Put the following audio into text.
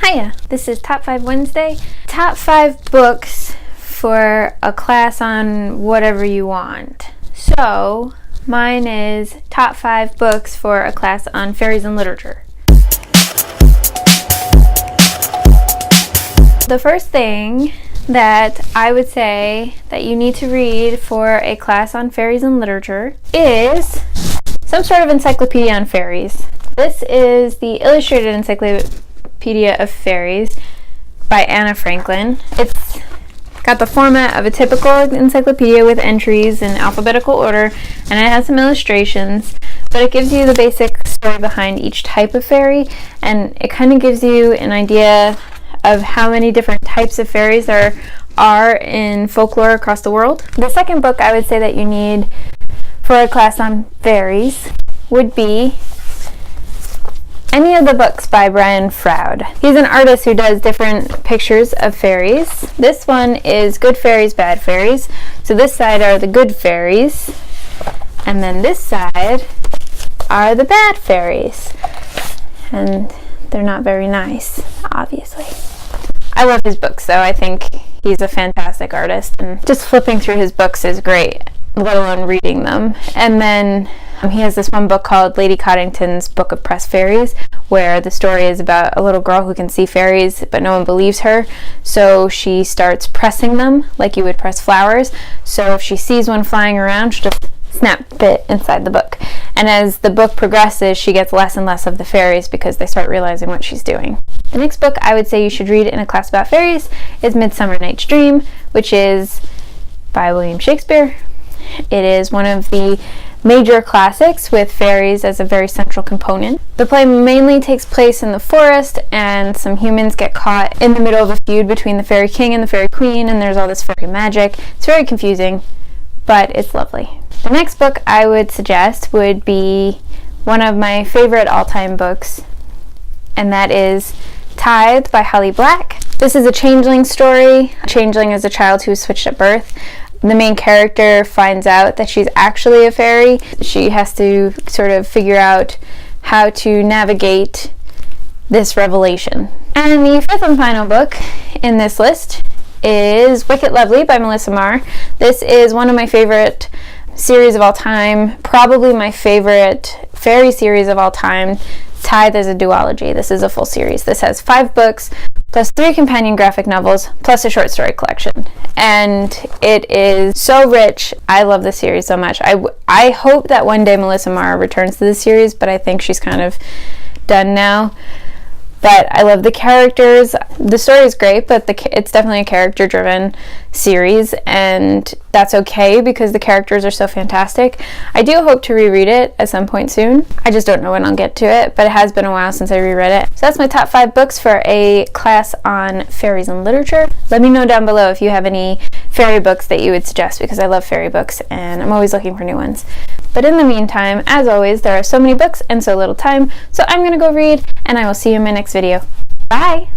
Hiya, this is Top 5 Wednesday. Top 5 books for a class on whatever you want. So, mine is Top 5 books for a class on fairies and literature. The first thing that I would say that you need to read for a class on fairies and literature is some sort of encyclopedia on fairies. This is the Illustrated Encyclopedia of Fairies by Anna Franklin. It's got the format of a typical encyclopedia with entries in alphabetical order, and it has some illustrations, but it gives you the basic story behind each type of fairy, and it kind of gives you an idea of how many different types of fairies there are in folklore across the world. The second book I would say that you need for a class on fairies would be any of the books by Brian Froud. He's an artist who does different pictures of fairies. This one is Good Fairies, Bad Fairies. So this side are the good fairies, and then this side are the bad fairies. And they're not very nice, obviously. I love his books though. I think he's a fantastic artist, and just flipping through his books is great, let alone reading them. And then he has this one book called Lady Coddington's Book of Pressed Fairies, where the story is about a little girl who can see fairies, but no one believes her. So she starts pressing them like you would press flowers. So if she sees one flying around, she'll just snap it inside the book. And as the book progresses, she gets less and less of the fairies because they start realizing what she's doing. The next book I would say you should read in a class about fairies is Midsummer Night's Dream, which is by William Shakespeare. It is one of the major classics with fairies as a very central component. The play mainly takes place in the forest, and some humans get caught in the middle of a feud between the fairy king and the fairy queen, and there's all this fairy magic. It's very confusing, but it's lovely. The next book I would suggest would be one of my favorite all-time books, and that is Tithe by Holly Black. This is a changeling story. A changeling is a child who is switched at birth. The main character finds out that she's actually a fairy. She has to sort of figure out how to navigate this revelation. And the fifth and final book in this list is Wicked Lovely by Melissa Marr. This is one of my favorite series of all time, probably my favorite fairy series of all time. Tithe is a duology. This is a full series. This has 5 books, plus 3 companion graphic novels, plus a short story collection. And it is so rich. I love this series so much. I hope that one day Melissa Marr returns to this series, but I think she's kind of done now. But I love the characters. The story is great, but it's definitely a character-driven series, and that's okay because the characters are so fantastic. I do hope to reread it at some point soon. I just don't know when I'll get to it, but it has been a while since I reread it. So that's my top 5 books for a class on fairies and literature. Let me know down below if you have any fairy books that you would suggest, because I love fairy books, and I'm always looking for new ones. But in the meantime, as always, there are so many books and so little time, so I'm going to go read, and I will see you in my next video. Bye!